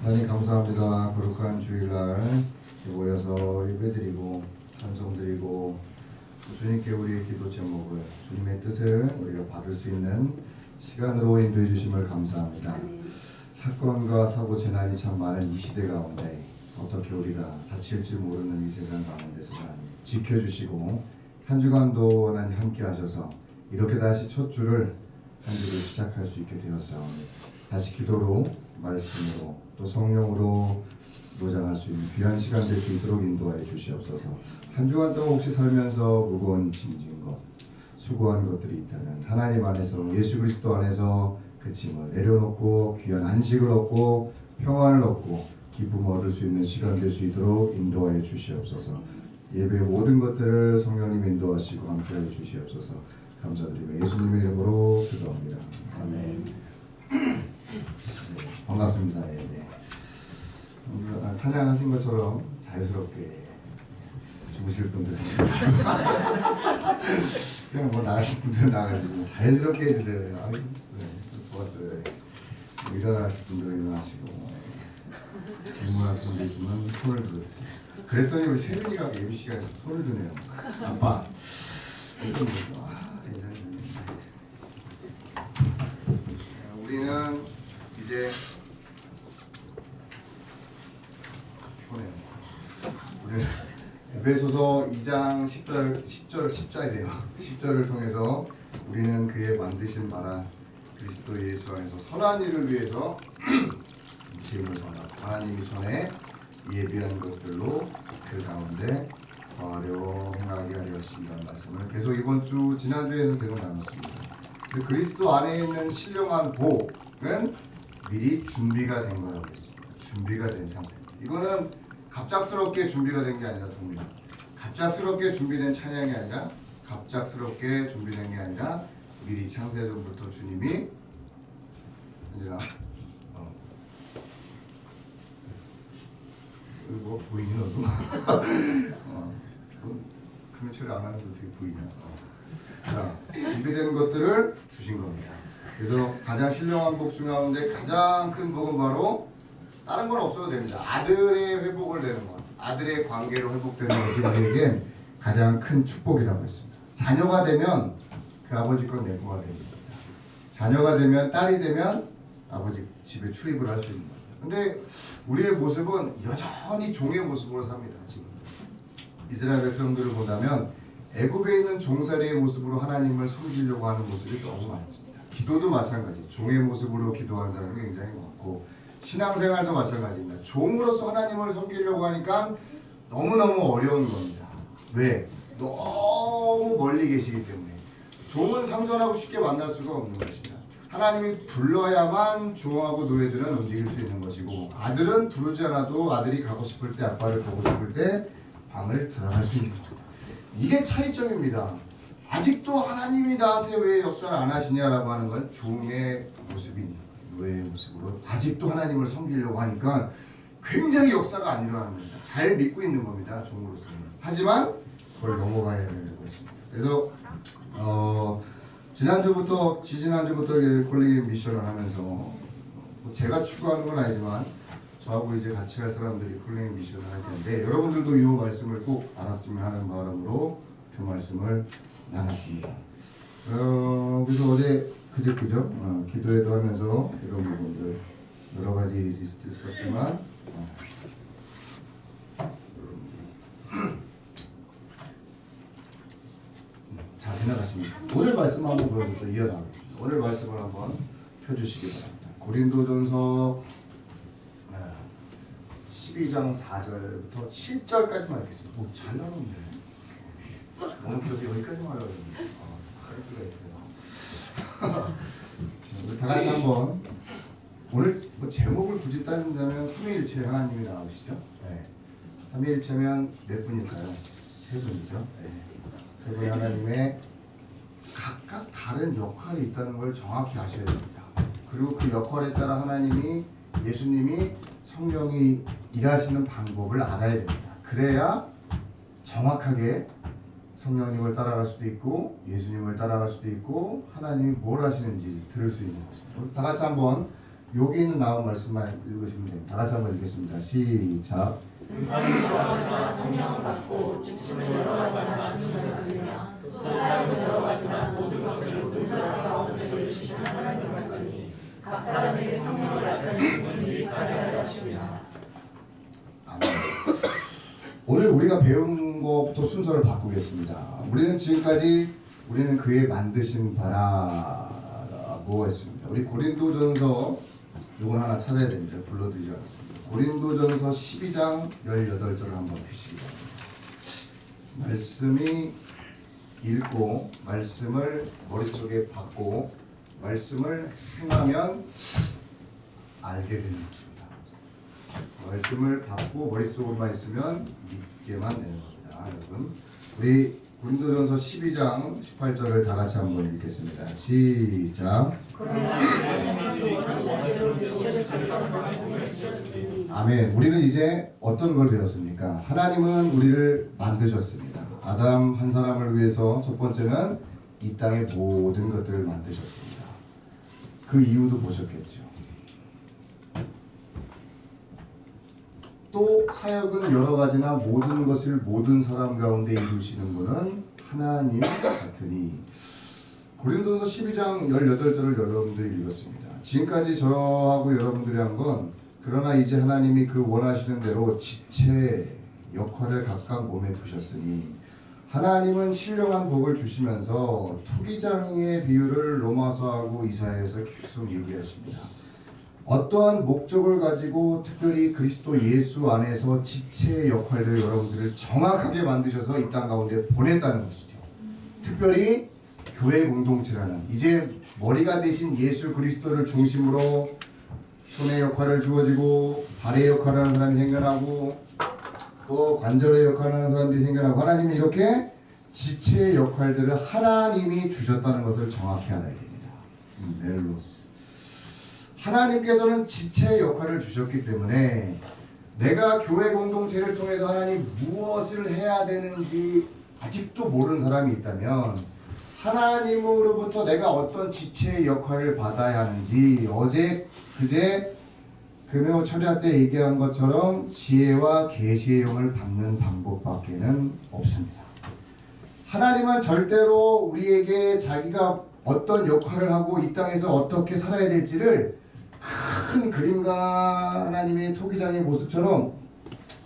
하나님 감사합니다. 거룩한 주일날 모여서 예배드리고 찬송드리고 주님께 우리의 기도 제목을 주님의 뜻을 우리가 받을 수 있는 시간으로 인도해 주심을 감사합니다. 사건과 사고 재난이 참 많은 이 시대 가운데 어떻게 우리가 다칠지 모르는 이 세상 가운데서 하나님 지켜주시고 한 주간도 하나님 함께 하셔서 이렇게 다시 첫 주를 한 주를 시작할 수 있게 되었사오니 다시 기도로 말씀으로 또 성령으로 노장할 수 있는 귀한 시간 될 수 있도록 인도하여 주시옵소서. 한 주간 동안 혹시 살면서 무거운 짐진 것, 수고한 것들이 있다면 하나님 안에서 예수 그리스도 안에서 그 짐을 내려놓고 귀한 안식을 얻고 평안을 얻고 기쁨을 얻을 수 있는 시간 될 수 있도록 인도하여 주시옵소서. 예배의 모든 것들을 성령님 인도하시고 함께하여 주시옵소서. 감사드리며 예수님의 이름으로 기도합니다. 아멘. 네, 반갑습니다. 예, 네. 찬양하신 것처럼 자유스럽게 주무실 분들은 주무시고 그냥 뭐 나가실 분들은 나가시고 자연스럽게 해주세요. 아유, 네, 좋았어요. 일어나실 분들은 일어나시고 질문할 분들 있으면 손을 들어주세요. 그랬더니 우리 세윤이가 예비씨가 손을 드네요. 아빠 우리는 이제 피곤해요. 우리는 에베소서 2장 10절이래요. 10절을 통해서 우리는 그의 만드신 바라 그리스도 예수 안에서 선한 일을 위해서 지음을 받아 하나님이 전에 예비한 것들로 그 가운데 더하려 행하게 하려 하신다는 말씀을 계속 이번 주 지난주에도 계속 나눴습니다. 그리스도 안에 있는 신령한 복은 미리 준비가 된 거라고 했습니다. 준비가 된 상태. 이거는 갑작스럽게 준비가 된 게 아니라 돕니다. 갑작스럽게 준비된 찬양이 아니라 갑작스럽게 준비된 게 아니라 미리 창세전부터 주님이 언제나 뭐 보이니 너도? 그러면 처리 안 하는데 어떻게 보이냐? 자, 준비된 것들을 주신 겁니다. 그래서 가장 신령한 복 중 가운데 가장 큰 복은 바로 다른 건 없어도 됩니다. 아들의 회복을 되는 것, 아들의 관계로 회복되는 것이 우리에겐 가장 큰 축복이라고 했습니다. 자녀가 되면 그 아버지 건 내 거가 됩니다. 자녀가 되면 딸이 되면 아버지 집에 출입을 할 수 있는 거죠. 근데 우리의 모습은 여전히 종의 모습으로 삽니다. 지금 이스라엘 백성들을 본다면 애굽에 있는 종살이의 모습으로 하나님을 섬기려고 하는 모습이 너무 많습니다. 기도도 마찬가지. 종의 모습으로 기도하는 사람이 굉장히 많고 신앙생활도 마찬가지입니다. 종으로서 하나님을 섬기려고 하니까 너무너무 어려운 겁니다. 왜? 너무 멀리 계시기 때문에. 종은 상전하고 쉽게 만날 수가 없는 것입니다. 하나님이 불러야만 종하고 노예들은 움직일 수 있는 것이고 아들은 부르지 않아도 아들이 가고 싶을 때 아빠를 보고 싶을 때 방을 들어갈 수 있는 겁니다. 이게 차이점입니다. 아직도 하나님이 나한테 왜 역사를 안 하시냐라고 하는 건 종의 모습인 노예의 모습으로 아직도 하나님을 섬기려고 하니까 굉장히 역사가 안 일어나는 겁니다. 잘 믿고 있는 겁니다. 종으로서는. 하지만 그걸 넘어가야 되는 것입니다. 그래서 지난주부터 콜링 미션을 하면서 뭐 제가 추구하는 건 아니지만 저하고 이제 같이 갈 사람들이 콜링 미션을 할 텐데 여러분들도 이 말씀을 꼭 알았으면 하는 마음으로 그 말씀을 나눴습니다. 그래서 어제 그죠? 기도회도 하면서 이런 부분들 여러 가지 있었지만 잘 지나갔습니다. 오늘 말씀 한번 보여주세요. 이어나가겠습니다. 오늘 말씀을 한번 펴주시기 바랍니다. 고린도전서 12장 4절부터 7절까지만 읽겠습니다. 오, 잘 나오는데 너무 길어서 여기까지만 하려고 했는데 할 수가 있어요. 우리 다 같이 한번 오늘 뭐 제목을 굳이 따진다면 삼위일체 하나님이 나오시죠. 네. 삼위일체면 몇 분일까요? 세 분이죠. 네. 세 분의 하나님의 각각 다른 역할이 있다는 걸 정확히 아셔야 됩니다. 그리고 그 역할에 따라 하나님이 예수님이 성령이 일하시는 방법을 알아야 됩니다. 그래야 정확하게 성령님을 따라갈 수도 있고 예수님을 따라갈 수도 있고 하나님이 뭘 하시는지 들을 수 있는 것입니다. 다 같이 한번 여기 있는 나온 말씀만 읽으시면 됩니다. 다 같이 한번 읽겠습니다. 시작. 은사는 여러 가지나 성령을 받고 직분은 여러 가지나 주님을 그리며 또 사람은 여러 가지나 모든 것을 모든 사람 가운데서 주신 하나님을 그리니 각 사람에게 성령을 약한 주님이 유익하게 하려 하십니다. 아멘. 오늘 우리가 배운 것부터 순서를 바꾸겠습니다. 우리는 그의 만드신 바라고 했습니다. 우리 고린도전서 요건 하나 찾아야 됩니다. 불러드리지 않았습니다. 고린도전서 12장 18절을 한번 보시기 바랍니다. 말씀이 읽고 말씀을 머릿속에 받고 말씀을 행하면 알게 되는 것입니다. 말씀을 받고 머릿속으로만 있으면 믿게만 되는 겁니다. 여러분, 우리 고린도전서 12장 18절을 다 같이 한번 읽겠습니다. 시작. 아멘. 우리는 이제 어떤 걸 배웠습니까? 하나님은 우리를 만드셨습니다. 아담 한 사람을 위해서 첫 번째는 이 땅의 모든 것들을 만드셨습니다. 그 이유도 보셨겠죠. 또 사역은 여러 가지나 모든 것을 모든 사람 가운데 이루시는 분은 하나님 같으니. 고린도서 12장 18절을 여러분들이 읽었습니다. 지금까지 저하고 여러분들이 한 건 그러나 이제 하나님이 그 원하시는 대로 지체 역할을 각각 몸에 두셨으니 하나님은 신령한 복을 주시면서 토기장이의 비유를 로마서하고 이사야에서 계속 얘기하십니다. 어떠한 목적을 가지고 특별히 그리스도 예수 안에서 지체의 역할들 여러분들을 정확하게 만드셔서 이 땅 가운데 보냈다는 것이죠. 특별히 교회 공동체라는 이제 머리가 되신 예수 그리스도를 중심으로 손의 역할을 주어지고 발의 역할을 하는 사람이 생겨나고 또 관절의 역할을 하는 사람들이 생겨나고 하나님이 이렇게 지체의 역할들을 하나님이 주셨다는 것을 정확히 알아야 됩니다. 멜로스. 하나님께서는 지체의 역할을 주셨기 때문에 내가 교회 공동체를 통해서 하나님 무엇을 해야 되는지 아직도 모르는 사람이 있다면 하나님으로부터 내가 어떤 지체의 역할을 받아야 하는지 어제 그제 금요 철야 때 얘기한 것처럼 지혜와 계시의 영을 받는 방법밖에는 없습니다. 하나님은 절대로 우리에게 자기가 어떤 역할을 하고 이 땅에서 어떻게 살아야 될지를 큰 그림과 하나님의 토기장의 모습처럼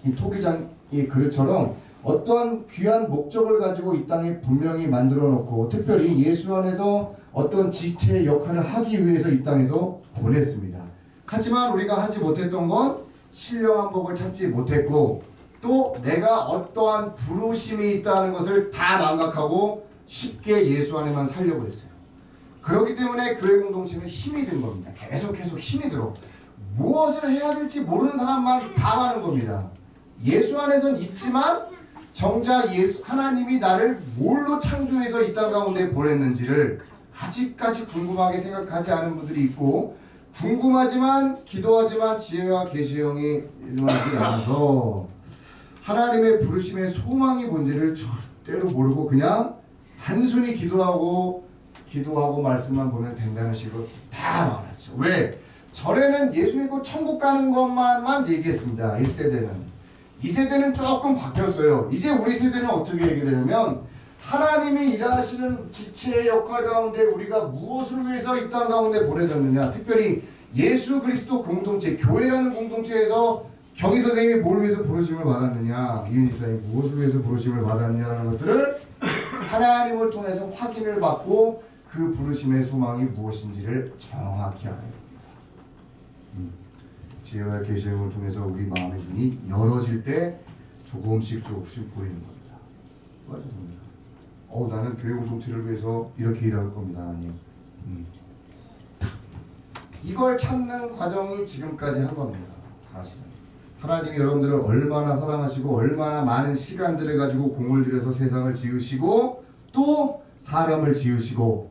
이 토기장의 그릇처럼 어떠한 귀한 목적을 가지고 이 땅에 분명히 만들어 놓고 특별히 예수 안에서 어떤 지체의 역할을 하기 위해서 이 땅에서 보냈습니다. 하지만 우리가 하지 못했던 건 신령한 복을 찾지 못했고 또 내가 어떠한 부르심이 있다는 것을 다 망각하고 쉽게 예수 안에만 살려고 했어요. 그렇기 때문에 교회 공동체는 힘이 든 겁니다. 계속 힘이 들어. 무엇을 해야 될지 모르는 사람만 당하는 겁니다. 예수 안에선 있지만 정작 하나님이 나를 뭘로 창조해서 이 땅 가운데 보냈는지를 아직까지 궁금하게 생각하지 않은 분들이 있고 궁금하지만 기도하지만 지혜와 계시의 영이 일어나지 않아서 하나님의 부르심의 소망이 뭔지를 절대로 모르고 그냥 단순히 기도하고 말씀만 보면 된다는 식으로 다 말하죠. 왜? 전에는 예수 믿고 천국 가는 것만 얘기했습니다. 1세대는. 2세대는 조금 바뀌었어요. 이제 우리 세대는 어떻게 얘기되냐면 하나님이 일하시는 지체의 역할 가운데 우리가 무엇을 위해서 이 땅 가운데 보내졌느냐. 특별히 예수 그리스도 공동체, 교회라는 공동체에서 경희 선생님이 뭘 위해서 부르심을 받았느냐, 이윤희 선생님이 무엇을 위해서 부르심을 받았느냐라는 것들을 하나님을 통해서 확인을 받고 그 부르심의 소망이 무엇인지를 정확히 알아야 됩니다. 지혜와 계시를 통해서 우리 마음의 눈이 열어질 때 조금씩 보이는 겁니다. 맞아, 나는 교회 공동체를 위해서 이렇게 일할 겁니다, 하나님. 이걸 찾는 과정이 지금까지 한 겁니다. 사실은 하나님이 여러분들을 얼마나 사랑하시고 얼마나 많은 시간들을 가지고 공을 들여서 세상을 지으시고 또 사람을 지으시고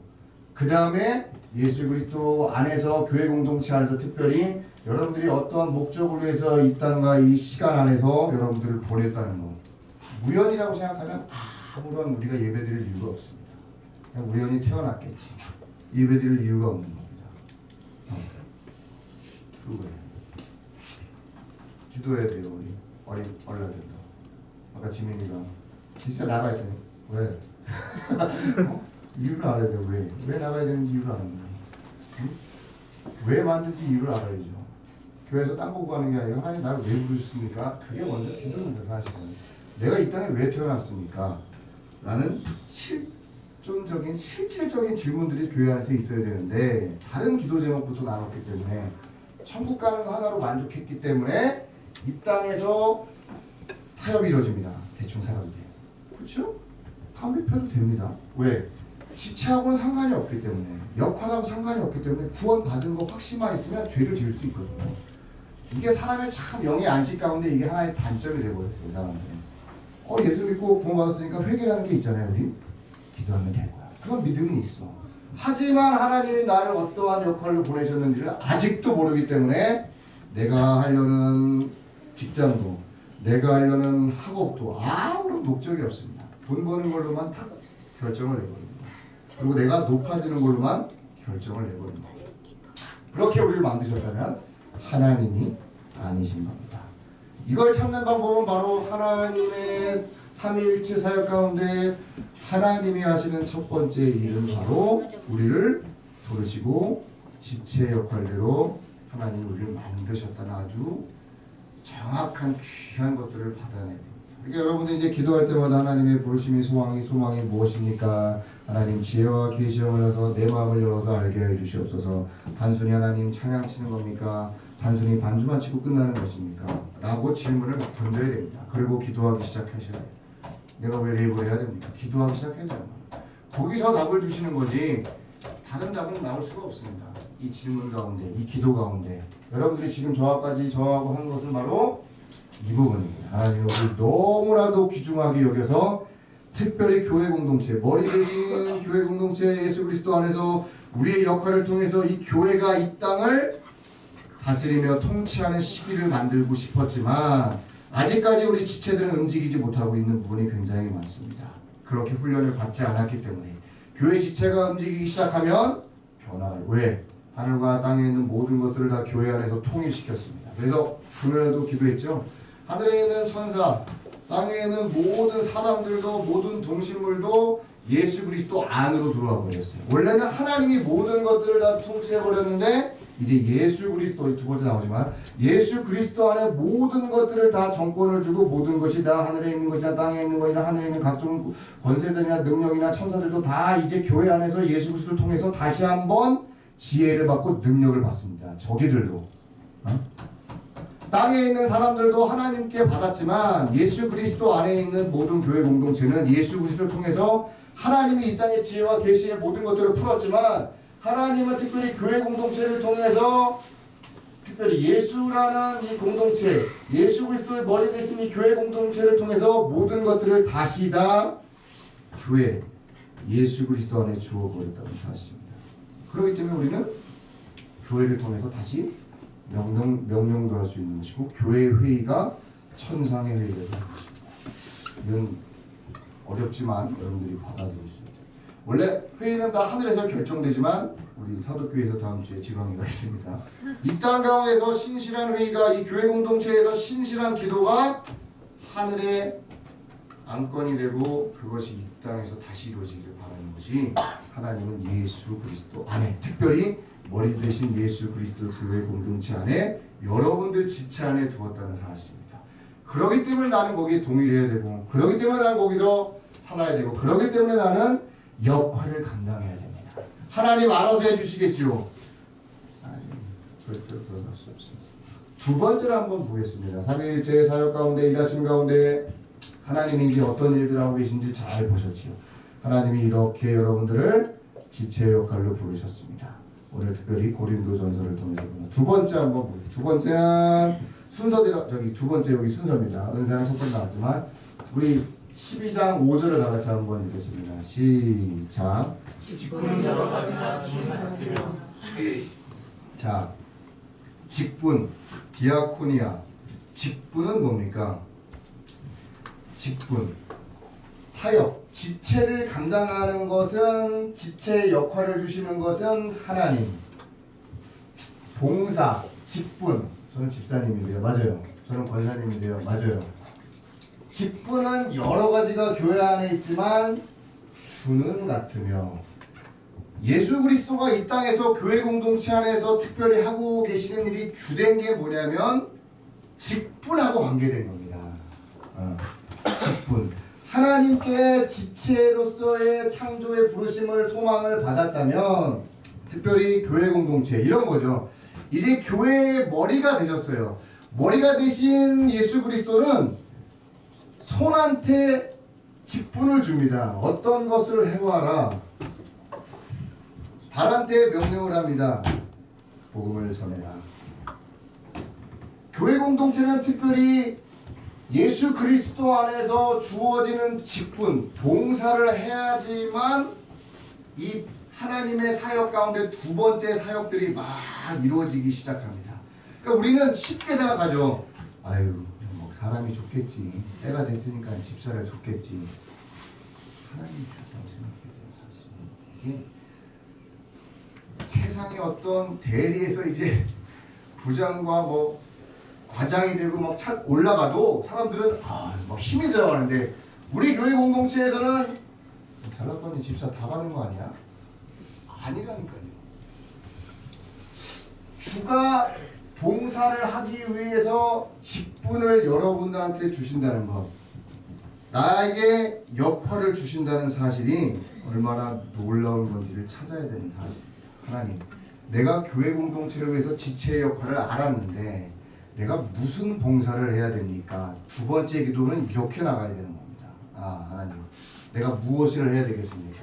그 다음에 예수 그리스도 안에서 교회 공동체 안에서 특별히 여러분들이 어떠한 목적을 위해서 이 땅과 이 시간 안에서 여러분들을 보냈다는 것 우연이라고 생각하면 아무런 우리가 예배드릴 이유가 없습니다. 그냥 우연히 태어났겠지. 예배드릴 이유가 없는 겁니다. 그거예요. 기도해야 돼요 우리 어린 어린아들도. 아까 지민이가 진짜 나가야 되니 왜? 어? 이유를 알아야 돼. 왜 나가야 되는지 이유를 아는 거야. 응? 왜 만든지 이유를 알아야죠. 교회에서 땅 보고 가는 게 아니라 하나님 나를 왜 부르셨습니까? 그게 먼저 기도입니다. 사실은 내가 이 땅에 왜 태어났습니까? 라는 실존적인 실질적인 질문들이 교회 안에서 있어야 되는데 다른 기도 제목부터 나눴기 때문에 천국 가는 거 하나로 만족했기 때문에 이 땅에서 타협이 이루어집니다. 대충 살아도 돼요. 그렇죠? 담배 펴도 됩니다. 왜? 지체하고는 상관이 없기 때문에 역할하고 상관이 없기 때문에 구원받은 거 확신만 있으면 죄를 지을 수 있거든요. 이게 사람의 참 영의 안식 가운데 이게 하나의 단점이 되어버렸어요. 사람한테. 예수 믿고 구원받았으니까 회개라는 게 있잖아요. 우리 기도하면 될 거야. 그건 믿음이 있어. 하지만 하나님이 나를 어떠한 역할로 보내셨는지를 아직도 모르기 때문에 내가 하려는 직장도 내가 하려는 학업도 아무런 목적이 없습니다. 돈 버는 걸로만 다 결정을 내버립니다. 그리고 내가 높아지는 걸로만 결정을 내버립니다. 그렇게 우리를 만드셨다면 하나님이 아니신 겁니다. 이걸 찾는 방법은 바로 하나님의 삼위일체 사역 가운데 하나님이 하시는 첫 번째 일은 바로 우리를 부르시고 지체 역할대로 하나님이 우리를 만드셨다는 아주 정확한 귀한 것들을 받아내고, 그러니까 여러분들 이제 기도할 때마다 하나님의 부르심이 소망이 무엇입니까? 하나님 지혜와 계시형을 해서 내 마음을 열어서 알게 해 주시옵소서. 단순히 하나님 찬양 치는 겁니까? 단순히 반주만 치고 끝나는 것입니까? 라고 질문을 막 던져야 됩니다. 그리고 기도하기 시작하셔야 돼요. 내가 왜 랩을 해야 됩니까? 기도하기 시작해야 돼요. 거기서 답을 주시는 거지 다른 답은 나올 수가 없습니다. 이 질문 가운데, 이 기도 가운데 여러분들이 지금 저하고 하는 것은 바로 이 부분입니다. 하나님 우리 너무나도 귀중하게 여겨서 특별히 교회 공동체, 머리 대신 교회 공동체 예수 그리스도 안에서 우리의 역할을 통해서 이 교회가 이 땅을 다스리며 통치하는 시기를 만들고 싶었지만 아직까지 우리 지체들은 움직이지 못하고 있는 부분이 굉장히 많습니다. 그렇게 훈련을 받지 않았기 때문에 교회 지체가 움직이기 시작하면 변화가 왜? 하늘과 땅에 있는 모든 것들을 다 교회 안에서 통일시켰습니다. 그래서 금요일도 기도했죠. 하늘에 있는 천사, 땅에 있는 모든 사람들도 모든 동식물도 예수 그리스도 안으로 들어와 버렸어요. 원래는 하나님이 모든 것들을 다 통치해 버렸는데 이제 예수 그리스도 두 번째 나오지만 예수 그리스도 안에 모든 것들을 다 정권을 주고 모든 것이 다 하늘에 있는 것이나 땅에 있는 것이나 하늘에 있는 각종 권세자나 능력이나 천사들도 다 이제 교회 안에서 예수 그리스도를 통해서 다시 한번 지혜를 받고 능력을 받습니다. 저기들도 땅에 있는 사람들도 하나님께 받았지만 예수 그리스도 안에 있는 모든 교회 공동체는 예수 그리스도를 통해서 하나님이 이 땅의 지혜와 계시의 모든 것들을 풀었지만 하나님은 특별히 교회 공동체를 통해서 특별히 예수라는 이 공동체, 예수 그리스도의 머리 되신 이 교회 공동체를 통해서 모든 것들을 다시 다 교회, 예수 그리스도 안에 주어버렸다는 사실입니다. 그렇기 때문에 우리는 교회를 통해서 다시 명령도 할 수 있는 것이고 교회 회의가 천상의 회의가 되는 것입니다. 이건 어렵지만 여러분들이 받아들일 수 있다. 원래 회의는 다 하늘에서 결정되지만 우리 사도교회에서 다음 주에 지방회가 있습니다. 이 땅 가운데서 신실한 회의가 이 교회 공동체에서 신실한 기도가 하늘의 안건이 되고 그것이 이 땅에서 다시 이루어지기를 바라는 것이 하나님은 예수 그리스도 안에 특별히 머리 대신 예수 그리스도 교회 공동체 안에 여러분들 지체 안에 두었다는 사실입니다. 그렇기 때문에 나는 거기에 동일해야 되고 그렇기 때문에 나는 거기서 살아야 되고 그렇기 때문에 나는 역할을 감당해야 됩니다. 하나님 알아서 해주시겠지요. 절대로 들어갈 수 없습니다. 두 번째로 한번 보겠습니다. 삼위일체 사역 가운데 일하심 가운데 하나님이 이제 어떤 일들을 하고 계신지 잘 보셨지요. 하나님이 이렇게 여러분들을 지체 역할로 부르셨습니다. 오늘 특별히 고린도전서를 통해서 두 번째 한번 보겠습니다. 두 번째는 순서대로 두 번째 여기 순서입니다. 은사는 첫 번째 나왔지만 우리 12장 5절을 다 같이 한번 읽겠습니다. 시작. 직분은 여러 가지나 주님을 받으며 자, 직분, 디아코니아. 직분은 뭡니까? 직분, 사역, 지체를 감당하는 것은 지체의 역할을 주시는 것은 하나님. 봉사, 직분, 저는 집사님인데요. 맞아요. 저는 권사님인데요. 맞아요. 직분은 여러 가지가 교회 안에 있지만 주는 같으며 예수 그리스도가 이 땅에서 교회 공동체 안에서 특별히 하고 계시는 일이 주된 게 뭐냐면 직분하고 관계된 겁니다. 직분. 하나님께 지체로서의 창조의 부르심을 소망을 받았다면 특별히 교회 공동체 이런 거죠. 이제 교회의 머리가 되셨어요. 머리가 되신 예수 그리스도는 손한테 직분을 줍니다. 어떤 것을 해와라. 발한테 명령을 합니다. 복음을 전해라. 교회 공동체는 특별히 예수 그리스도 안에서 주어지는 직분, 봉사를 해야지만 이 하나님의 사역 가운데 두 번째 사역들이 막 이루어지기 시작합니다. 그러니까 우리는 쉽게 생각하죠. 아유, 뭐 사람이 좋겠지. 때가 됐으니까 집사를 좋겠지. 하나님이 주셨다고 생각해야 되는 사실은 이게 세상의 어떤 대리에서 이제 부장과 뭐 과장이 되고 막 올라가도 사람들은 막 힘이 들어가는데 우리 교회 공동체에서는 잘났더니 집사 다 받는 거 아니야? 아니라니까요. 주가 봉사를 하기 위해서 직분을 여러분들한테 주신다는 것, 나에게 역할을 주신다는 사실이 얼마나 놀라운 건지를 찾아야 되는 사실입니다. 하나님, 내가 교회 공동체를 위해서 지체의 역할을 알았는데 내가 무슨 봉사를 해야 됩니까? 두 번째 기도는 이렇게 나가야 되는 겁니다. 하나님, 내가 무엇을 해야 되겠습니까?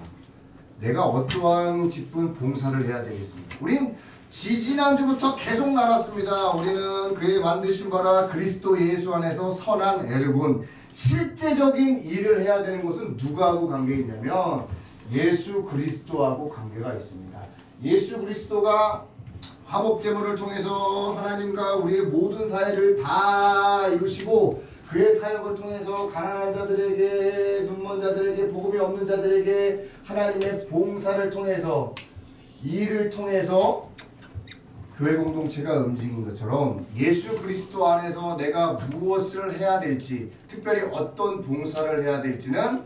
내가 어떠한 직분 봉사를 해야 되겠습니까? 우린 지지난주부터 계속 나눴습니다. 우리는 그의 만드신 바라 그리스도 예수 안에서 선한 에르군, 실제적인 일을 해야 되는 것은 누구하고 관계 있냐면 예수 그리스도하고 관계가 있습니다. 예수 그리스도가 화목제물을 통해서 하나님과 우리의 모든 사회를 다 이루시고 그의 사역을 통해서 가난한 자들에게, 눈먼 자들에게, 복음이 없는 자들에게 하나님의 봉사를 통해서, 일을 통해서 교회 공동체가 움직인 것처럼 예수 그리스도 안에서 내가 무엇을 해야 될지, 특별히 어떤 봉사를 해야 될지는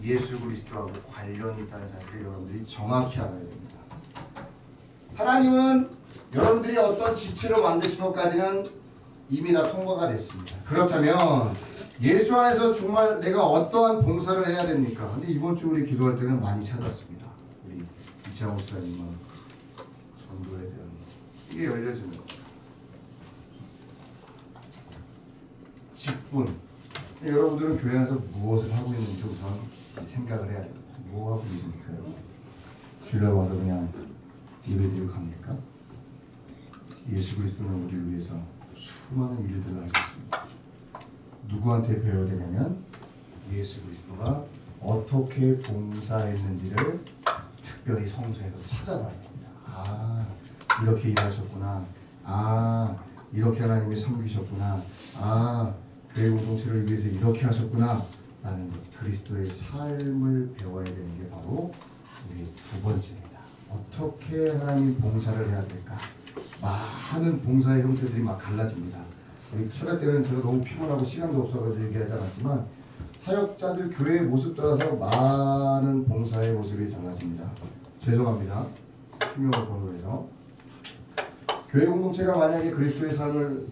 예수 그리스도하고 관련이 있다는 사실을 여러분들이 정확히 알아야 됩니다. 하나님은 여러분들이 어떤 지체로 만드신 것까지는 이미 다 통과가 됐습니다. 그렇다면 예수 안에서 정말 내가 어떠한 봉사를 해야 됩니까? 근데 이번 주 우리 기도할 때는 많이 찾았습니다. 우리 이창호 목사님은 전도에 대한 이게 열려지는 겁니다. 직분. 여러분들은 교회 안에서 무엇을 하고 있는지 우선 생각을 해야 됩니다. 뭐 하고 계십니까? 주일날 와서 그냥 예배드리고 갑니까? 예수 그리스도는 우리를 위해서 수많은 일들을 하셨습니다. 누구한테 배워야 되냐면 예수 그리스도가 어떻게 봉사했는지를 특별히 성서에서 찾아봐야 됩니다. 이렇게 일하셨구나. 이렇게 하나님이 섬기셨구나. 교회 공동체를 위해서 이렇게 하셨구나. 라는 그리스도의 삶을 배워야 되는 게 바로 우리의 두 번째입니다. 어떻게 하나님 봉사를 해야 될까? 많은 봉사의 형태들이 막 갈라집니다. 우리 철야 때는 제가 너무 피곤하고 시간도 없어가지고 얘기하지 않았지만 사역자들 교회의 모습 따라서 많은 봉사의 모습이 달라집니다. 죄송합니다. 수명을 번호해서 교회 공동체가 만약에 그리스도의 삶을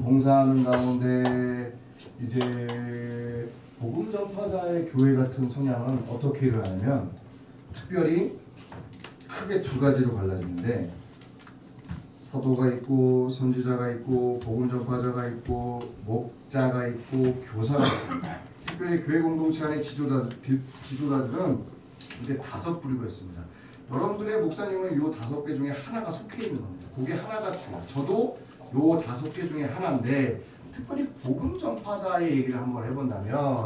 봉사하는 가운데 이제 복음 전파자의 교회 같은 성향은 어떻게 일을 하냐면 특별히 크게 두 가지로 갈라지는데 사도가 있고 선지자가 있고 복음 전파자가 있고 목자가 있고 교사가 있습니다. 특별히 교회 공동체 안의 지도자들은 이게 5 부류가 있습니다. 여러분들의 목사님은 요 5개 중에 하나가 속해 있는 겁니다. 그게 하나가 주요. 저도 요 5개 중에 하나인데 특별히 복음 전파자의 얘기를 한번 해본다면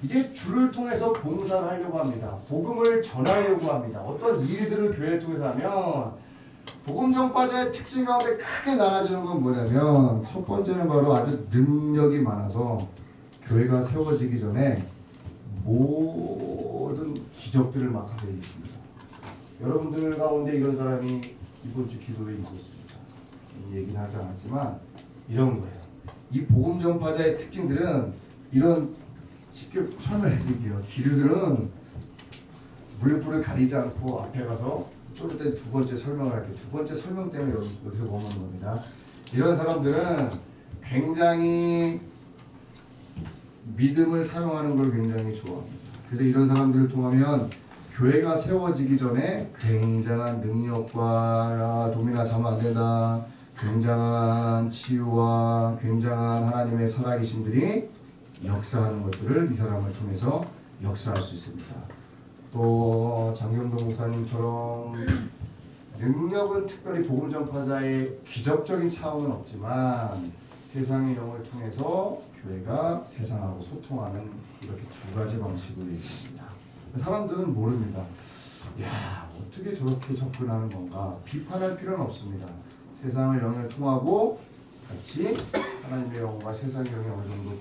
이제 주를 통해서 봉사를 하려고 합니다. 복음을 전하려고 합니다. 어떤 일들을 교회를 통해서 하면 복음 전파자의 특징 가운데 크게 나눠지는 건 뭐냐면 첫 번째는 바로 아주 능력이 많아서 교회가 세워지기 전에 모든 기적들을 막 하게 있습니다. 여러분들 가운데 이런 사람이 이번 주 기도에 있었습니다. 얘기는 하지 않았지만 이런 거예요. 이 복음 전파자의 특징들은 이런 쉽게 설명해드릴게요. 기류들은 물불을 가리지 않고 앞에 가서 좀 이따 두 번째 설명을 할게요. 두 번째 설명 때문에 여기서 머무는 겁니다. 이런 사람들은 굉장히 믿음을 사용하는 걸 굉장히 좋아합니다. 그래서 이런 사람들을 통하면 교회가 세워지기 전에 굉장한 능력과 도미나 자면 안 된다. 굉장한 치유와 굉장한 하나님의 살아계신들이 역사하는 것들을 이 사람을 통해서 역사할 수 있습니다. 또 장경동 목사님처럼 능력은 특별히 복음 전파자의 기적적인 차원은 없지만 세상의 영을 통해서 교회가 세상하고 소통하는 이렇게 두 가지 방식으로 얘기합니다. 사람들은 모릅니다. 야, 어떻게 저렇게 접근하는 건가? 비판할 필요는 없습니다. 세상을 영을 통하고 같이 하나님의 영과 세상의 영이 어느 정도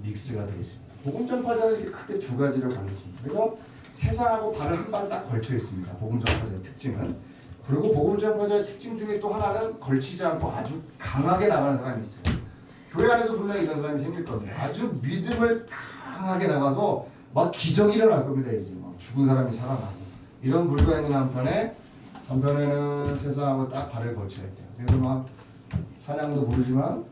믹스가 되어 있습니다. 복음 전파자는 이렇게 크게 두 가지를 가르칩니다. 그래서 세상하고 발을 한 발 딱 걸쳐 있습니다. 복음 전파자의 특징은. 그리고 복음 전파자의 특징 중에 또 하나는 걸치지 않고 아주 강하게 나가는 사람이 있어요. 교회 안에도 분명히 이런 사람이 생길 겁니다. 아주 믿음을 강하게 나가서 막 기적이 일어날 겁니다. 이제 막 죽은 사람이 살아나고 이런 불과 있는 한편에는 세상하고 딱 발을 걸쳐야 돼요. 그래서 막 찬양도 부르지만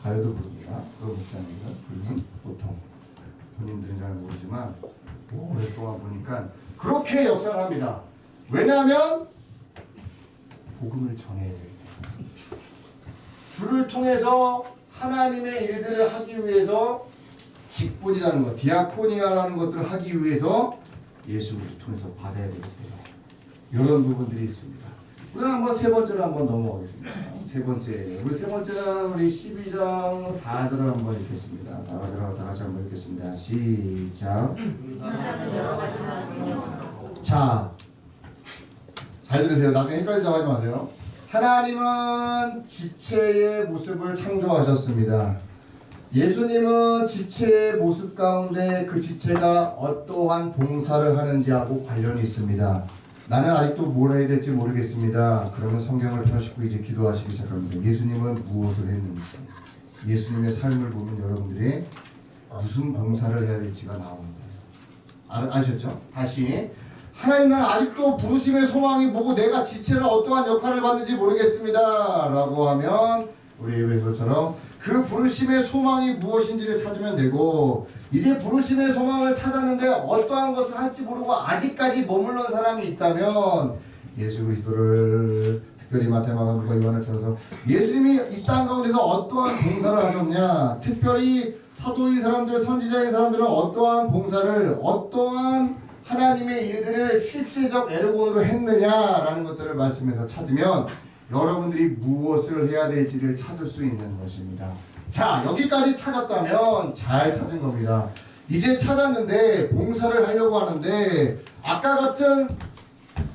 가요도 부릅니다. 그런 목사님들은 부르면 보통 본인들은 잘 모르지만 오랫동안 보니까 그렇게 역사를 합니다. 왜냐하면 복음을 전해야 돼요. 주를 통해서 하나님의 일들을 하기 위해서 직분이라는 것, 디아코니아라는 것들을 하기 위해서 예수를 통해서 받아야 되기 때문에 이런 부분들이 있습니다. 우리는 한번 세 번째로 한번 넘어가겠습니다. 세 번째, 우리 세 번째는 우리 12장 4절을 한번 읽겠습니다. 4절하고 다 같이 한번 읽겠습니다. 시작. 자, 잘 들으세요. 나중에 헷갈리다고 하지 마세요. 하나님은 지체의 모습을 창조하셨습니다. 예수님은 지체의 모습 가운데 그 지체가 어떠한 봉사를 하는지하고 관련이 있습니다. 나는 아직도 뭘 해야 될지 모르겠습니다. 그러면 성경을 펴시고 이제 기도하시기 시작합니다. 예수님은 무엇을 했는지, 예수님의 삶을 보면 여러분들이 무슨 봉사를 해야 될지가 나옵니다. 아셨죠? 다시. 하나님, 나는 아직도 부르심의 소망이 뭐고 내가 지체를 어떠한 역할을 받는지 모르겠습니다. 라고 하면 우리 에베소처럼 그 부르심의 소망이 무엇인지를 찾으면 되고, 이제 부르심의 소망을 찾았는데 어떠한 것을 할지 모르고 아직까지 머물러 사람이 있다면 예수 그리스도를 특별히 마태, 마가, 누가, 요한을 찾아서 예수님이 이 땅 가운데서 어떠한 봉사를 하셨냐, 특별히 사도인 사람들, 선지자인 사람들은 어떠한 봉사를, 어떠한 하나님의 일들을 실제적 에르곤으로 했느냐라는 것들을 말씀해서 찾으면 여러분들이 무엇을 해야 될지를 찾을 수 있는 것입니다. 자, 여기까지 찾았다면 잘 찾은 겁니다. 이제 찾았는데 봉사를 하려고 하는데 아까 같은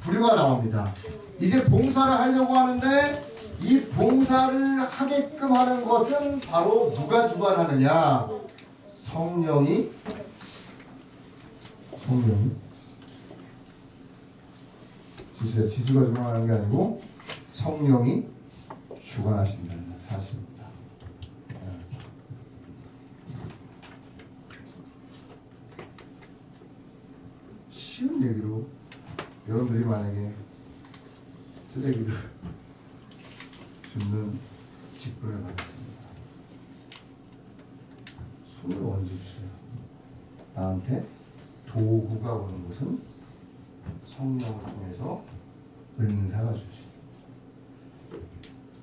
부류가 나옵니다. 이제 봉사를 하려고 하는데 이 봉사를 하게끔 하는 것은 바로 누가 주관하느냐? 성령이 지수가 주관하는 게 아니고 성령이 주관하신다는 사실입니다. 쉬운 얘기로 여러분들이 만약에 쓰레기를 줍는 직분을 받았습니다. 손을 얹어주세요. 나한테 도구가 오는 것은 성령을 통해서 은사가 주시.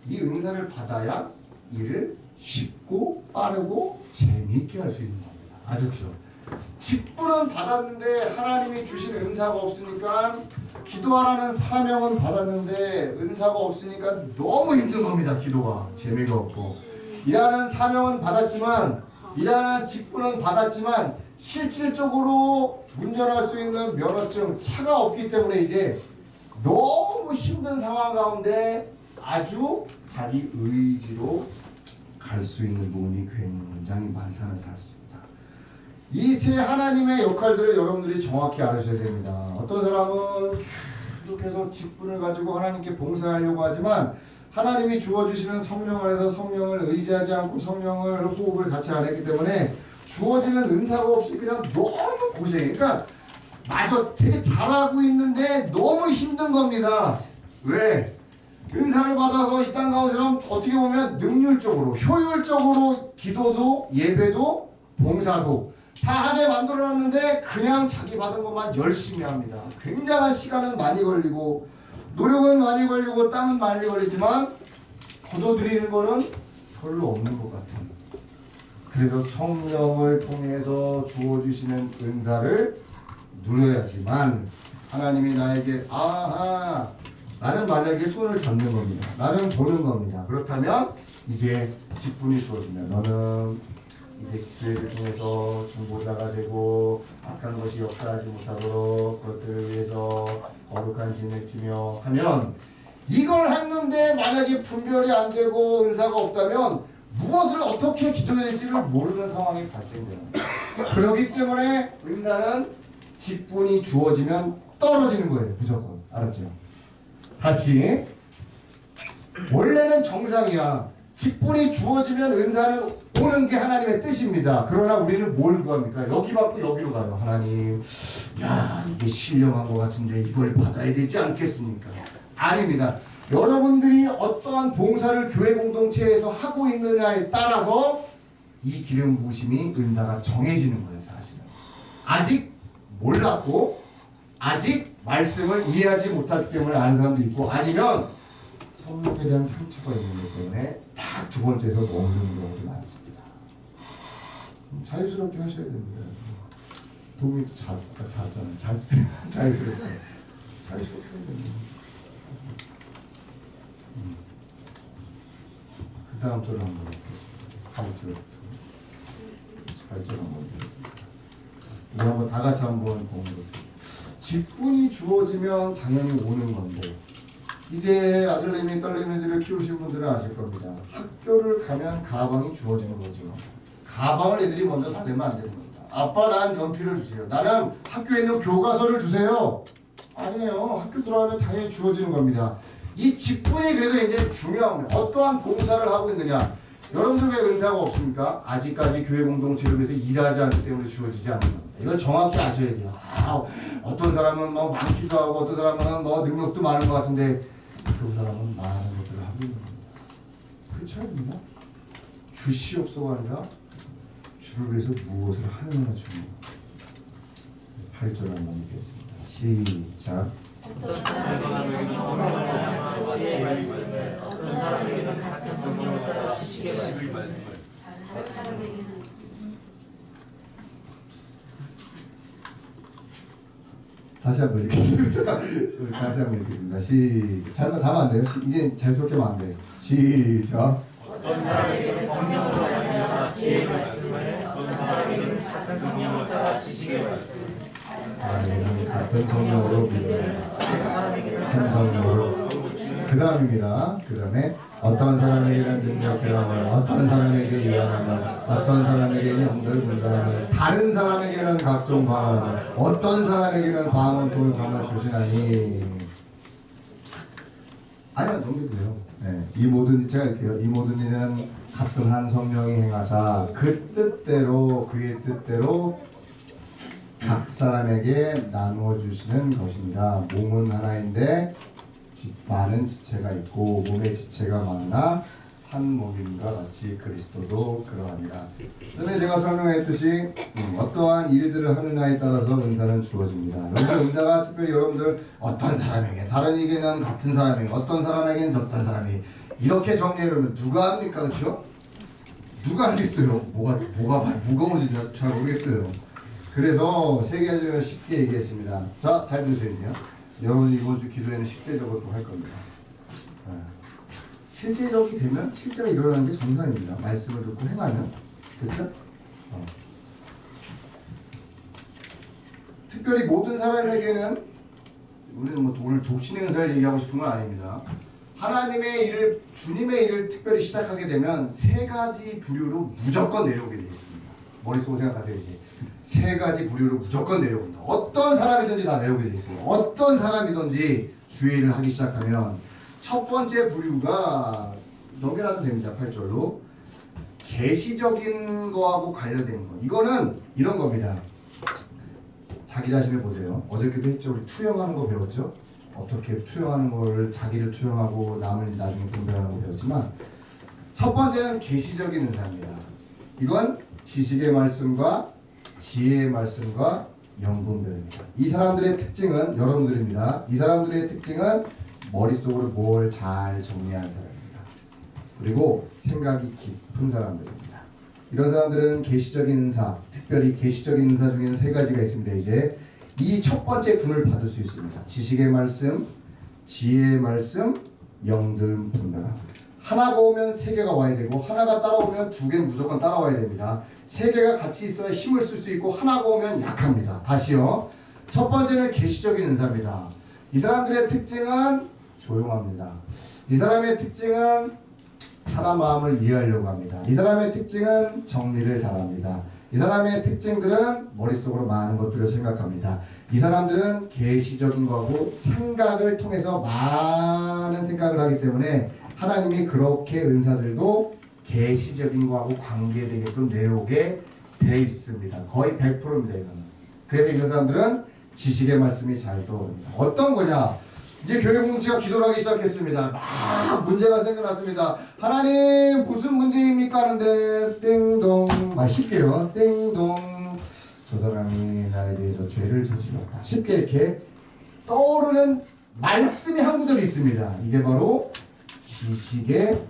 이 은사를 받아야 일을 쉽고 빠르고 재미있게 할 수 있는 겁니다. 아셨죠? 직분은 받았는데 하나님이 주신 은사가 없으니까, 기도하라는 사명은 받았는데 은사가 없으니까 너무 힘든 겁니다. 기도가 재미가 없고, 일하는 사명은 받았지만, 일하는 직분은 받았지만 실질적으로 운전할 수 있는 면허증, 차가 없기 때문에 이제 너무 힘든 상황 가운데 아주 자기 의지로 갈 수 있는 부분이 굉장히 많다는 사실입니다. 이 세 하나님의 역할들을 여러분들이 정확히 알으셔야 됩니다. 어떤 사람은 계속해서 직분을 가지고 하나님께 봉사하려고 하지만 하나님이 주어주시는 성령 안에서 성령을 의지하지 않고 성령을 호흡을 같이 안 했기 때문에 주어지는 은사가 없이 그냥 너무 고생. 그러니까 마저 되게 잘하고 있는데 너무 힘든 겁니다. 왜? 은사를 받아서 이 땅 가운데서 어떻게 보면 능률적으로 효율적으로 기도도 예배도 봉사도 다 하게 만들어놨는데 그냥 자기 받은 것만 열심히 합니다. 굉장한 시간은 많이 걸리고 노력은 많이 걸리고 땅은 많이 걸리지만 거둬들이는 거는 별로 없는 것 같은. 그래서 성령을 통해서 주어주시는 은사를 누려야지만 하나님이 나에게 아하 나는 만약에 손을 잡는 겁니다. 나는 보는 겁니다. 그렇다면 이제 직분이 주어진다. 너는 이제 기회를 통해서 중보자가 되고 악한 것이 역사하지 못하도록 그것들을 위해서 거룩한 진을 지며 하면 이걸 했는데 만약에 분별이 안 되고 은사가 없다면 무엇을 어떻게 기도해야 될지를 모르는 상황이 발생되는 거예요. 그렇기 때문에 은사는 직분이 주어지면 떨어지는 거예요. 무조건. 알았죠? 다시 원래는 정상이야. 직분이 주어지면 은사는 오는 게 하나님의 뜻입니다. 그러나 우리는 뭘 구합니까? 여기 받고 여기로 가요. 하나님, 야 이게 신령한 것 같은데 이걸 받아야 되지 않겠습니까? 아닙니다. 여러분들이 어떠한 봉사를 교회 공동체에서 하고 있느냐에 따라서 이 기름 부으심이 은사가 정해지는 거예요. 사실은 아직 몰랐고 아직 말씀을 이해하지 못하기 때문에 아는 사람도 있고 아니면 성령에 대한 상처가 있는 것 때문에 딱 두 번째에서 머무르는 경우도 많습니다. 자유스럽게 하셔야 됩니다. 도움이 잤잖아요. 자유스럽게 해야 됩니다. 그 다음 절을 한번 읽겠습니다. 다음 절부터 8절 한번 읽겠습니다. 우리 한번 다 같이 한번 보면 직분이 주어지면 당연히 오는 건데 이제 아들내미 딸내미들을 키우신 분들은 아실 겁니다. 학교를 가면 가방이 주어지는 거죠. 가방을 애들이 먼저 다 내면 안 되는 겁니다. 아빠 난 연필을 주세요. 나는 학교에 있는 교과서를 주세요. 아니에요. 학교 들어가면 당연히 주어지는 겁니다. 이 직분이 그래도 이제 중요합니다. 어떠한 봉사를 하고 있느냐. 여러분들 왜 은사가 없습니까? 아직까지 교회 공동체를 위해서 일하지 않기 때문에 주어지지 않는 겁니다. 이걸 정확히 아셔야 돼요. 어떤 사람은 뭐 많기도 하고 어떤 사람은 뭐 능력도 많은 것 같은데 그 사람은 많은 것들을 하고 있는 겁니다. 그렇지 않습니까? 주시옵소가 아니라 주를 위해서 무엇을 하느냐가 중요합니다. 8절 한번 읽겠습니다. 시작. 어떤 사람에게는 성령을 따라 지식의 말씀을 어떤 사람에게는 같은 성령을 따라 지식의 말씀을 다른 사람에게는 다시 한번 읽겠습니다. 다시 한번 읽겠습니다. 시작. 잘못 자면 안 돼요. 이제 자유스럽게 하면 안 돼요. 시작. 어떤 사람에게는 성령을 따라 지혜의 말씀을 어떤 사람에게는 같은 성령을 따라 지식의 말씀을 사람에게는 같은 성령으로 믿음을 같은 성령으로 그 다음입니다. 그 다음에 어떤 사람에게는 능력해감을 어떤 사람에게 이해함을 어떤 사람에게는 영들 분별함을 다른 사람에게는 각종 방언함을 어떤 사람에게는 방언 통을 감을 주시나니 아니요 넘겨도 돼요. 네, 이 모든 제가 할게요. 이 모든 일은 같은 한 성령이 행하사 그 뜻대로 그의 뜻대로 각 사람에게 나누어 주시는 것입니다. 몸은 하나인데 많은 지체가 있고 몸의 지체가 많으나 한 몸임과 같이 그리스도도 그러하니라. 전에 제가 설명했듯이 어떠한 일들을 하느냐에 따라서 은사는 주어집니다. 여기서 은사가 특별히 여러분들 어떤 사람에게 다른 에게는 같은 사람에게 어떤 사람에게는 어떤 사람에게 이렇게 정리해놓으면 누가 합니까? 그렇죠? 누가 하겠어요? 뭐가 무거운지 잘 모르겠어요. 그래서 세 가지를 쉽게 얘기했습니다. 자, 잘 들으세요. 여러분 이번 주 기도에는 실제적으로 또 할 겁니다. 실제적이 되면 실제가 일어나는 게 정상입니다. 말씀을 듣고 행하면. 그렇죠? 특별히 모든 사람에게는 우리는 뭐 오늘 독신의 은사를 얘기하고 싶은 건 아닙니다. 하나님의 일을 주님의 일을 특별히 시작하게 되면 세 가지 부류로 무조건 내려오게 되어 있습니다. 머릿속으로 생각하세요. 이제 세 가지 부류로 무조건 내려온다. 어떤 사람이든지 다 내려오게 되어 있어요. 어떤 사람이든지 주의를 하기 시작하면 첫 번째 부류가 넘겨놔도 됩니다. 8절로 계시적인 거하고 관련된 거. 이거는 이런 겁니다. 자기 자신을 보세요. 어저께도 했죠. 우리 투영하는 거 배웠죠. 어떻게 투영하는 거를 자기를 투영하고 남을 나중에 분별하는 거 배웠지만 첫 번째는 계시적인 은사입니다. 이건 지식의 말씀과 지혜의 말씀과 영분별입니다. 이 사람들의 특징은 여러분들입니다. 이 사람들의 특징은 머릿속으로 뭘 잘 정리하는 사람입니다. 그리고 생각이 깊은 사람들입니다. 이런 사람들은 계시적인 은사, 특별히 계시적인 은사 중에는 세 가지가 있습니다. 이제 이 첫 번째 군을 받을 수 있습니다. 지식의 말씀, 지혜의 말씀, 영들 분별함. 하나가 오면 세 개가 와야 되고 하나가 따라오면 두 개는 무조건 따라와야 됩니다. 세 개가 같이 있어야 힘을 쓸 수 있고 하나가 오면 약합니다. 다시요. 첫 번째는 계시적인 은사입니다. 이 사람들의 특징은 조용합니다. 이 사람의 특징은 사람 마음을 이해하려고 합니다. 이 사람의 특징은 정리를 잘합니다. 이 사람의 특징들은 머릿속으로 많은 것들을 생각합니다. 이 사람들은 계시적인 거하고 생각을 통해서 많은 생각을 하기 때문에 하나님이 그렇게 은사들도 계시적인 거하고 관계되게끔 내려오게 돼 있습니다. 거의 100%입니다. 이거는. 그래서 이런 사람들은 지식의 말씀이 잘 떠오릅니다. 어떤 거냐? 이제 교회 공동체가 기도를 하기 시작했습니다. 막 문제가 생겨났습니다. 하나님 무슨 문제입니까? 하는데 띵동 쉽게요. 띵동 저 사람이 나에 대해서 죄를 저질렀다. 쉽게 이렇게 떠오르는 말씀이 한 구절이 있습니다. 이게 바로 지식의